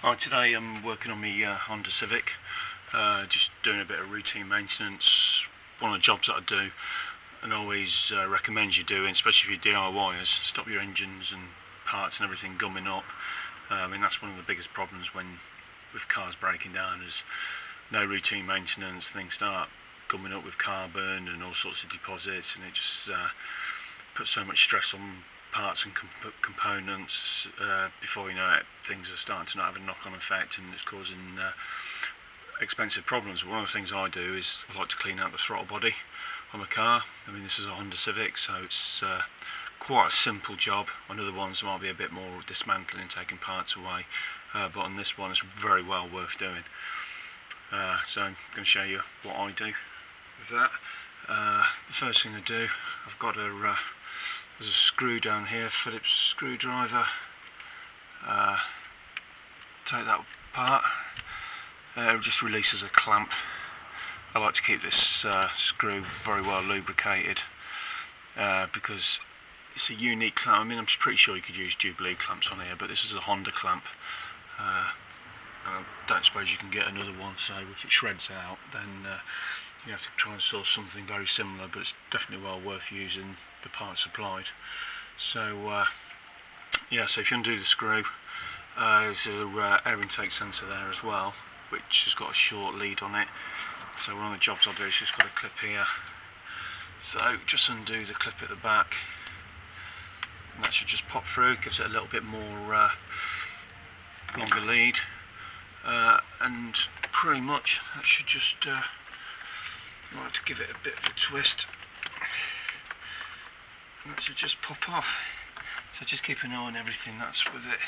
Hi, today I'm working on my Honda Civic, just doing a bit of routine maintenance. One of the jobs that I do and always recommend you doing, especially if you're DIYers, stop your engines and parts and everything gumming up. I mean, that's one of the biggest problems with cars breaking down, is no routine maintenance. Things start gumming up with carbon and all sorts of deposits, and it just puts so much stress on parts and components. Before you know it, things are starting to not have a knock-on effect, and it's causing expensive problems. One of the things I do is I like to clean out the throttle body on a car. I mean, this is a Honda Civic, so it's quite a simple job. On other ones might be a bit more dismantling and taking parts away, but on this one it's very well worth doing. So I'm going to show you what I do with that. The first thing I do, I've got there's a screw down here, Phillips screwdriver. Take that apart. It just releases a clamp. I like to keep this screw very well lubricated because it's a unique clamp. I mean, I'm pretty sure you could use Jubilee clamps on here, but this is a Honda clamp. I don't suppose you can get another one, so if it shreds out, then you have to try and source something very similar, but it's definitely well worth using the parts supplied. So yeah, so if you undo the screw, there's a air intake sensor there as well, which has got a short lead on it. So one of the jobs I'll do is just got a clip here. So just undo the clip at the back, and that should just pop through, gives it a little bit more longer lead, and pretty much that should just I like to give it a bit of a twist, and that should just pop off. So just keep an eye on everything that's with it.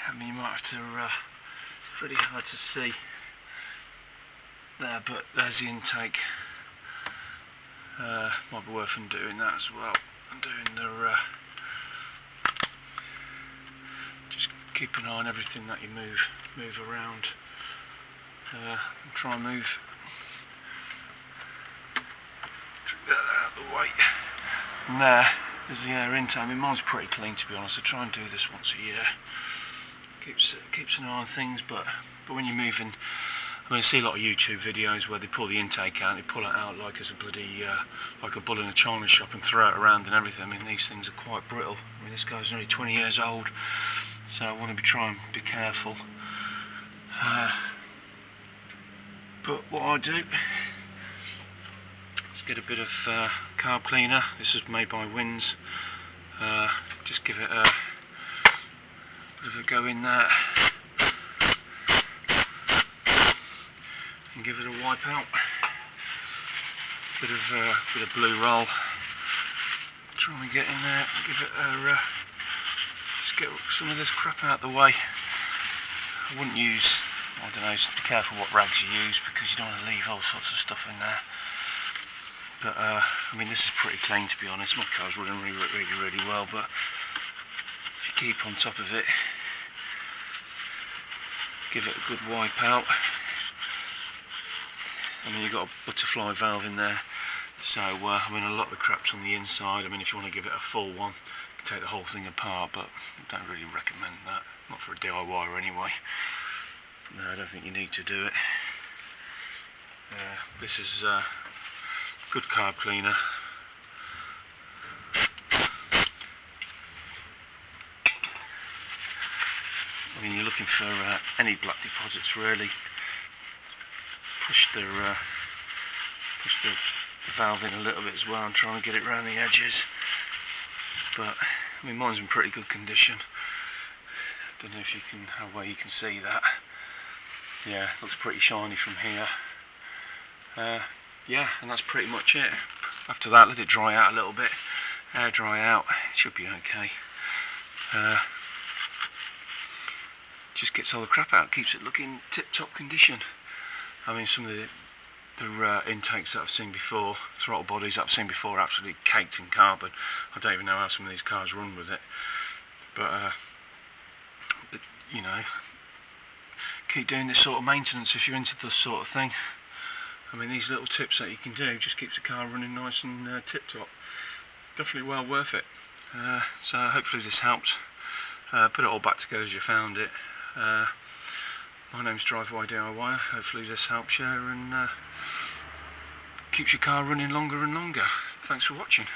I mean, you might have to, it's pretty hard to see there, but there's the intake. Might be worth undoing that as well. Undoing the, just keep an eye on everything that you move around. Try and move that out of the way. And there's the air intake. I mean, mine's pretty clean, to be honest. I try and do this once a year. Keeps an eye on things, but when you're moving, I mean, I see a lot of YouTube videos where they pull the intake out, they pull it out like it's a bloody, like a bull in a china shop, and throw it around and everything. I mean, these things are quite brittle. I mean, this guy's only 20 years old, so I want to try and be careful. But what I do is get a bit of carb cleaner. This is made by Wins. Just give it a bit of a go in there, and give it a wipe out. Bit of blue roll. Try and get in there, give it a just get some of this crap out the way. I wouldn't use, I don't know, just be careful what rags you use, because you don't want to leave all sorts of stuff in there. But I mean, this is pretty clean, to be honest. My car's running really well, but if you keep on top of it, give it a good wipe out. I mean, you've got a butterfly valve in there, so I mean, a lot of the crap's on the inside. I mean, if you want to give it a full one, you can take the whole thing apart, but I don't really recommend that, not for a DIYer anyway. No, I don't think you need to do it. This is good carb cleaner. I mean, you're looking for any black deposits really. Push the valve in a little bit as well, and try and get it around the edges. But I mean, mine's in pretty good condition. Don't know if you can, how well you can see that. Yeah, looks pretty shiny from here. Yeah, and that's pretty much it. After that, let it dry out a little bit. Air dry out, it should be okay. Just gets all the crap out, keeps it looking tip-top condition. I mean, some of the intakes that I've seen before, throttle bodies that I've seen before, are absolutely caked in carbon. I don't even know how some of these cars run with it. But you know, keep doing this sort of maintenance if you're into this sort of thing. I mean, these little tips that you can do just keeps the car running nice and tip-top. Definitely well worth it. So hopefully this helps. put it all back together as you found it. My name's Driveway DIY. Hopefully this helps you and keeps your car running longer and longer. Thanks for watching.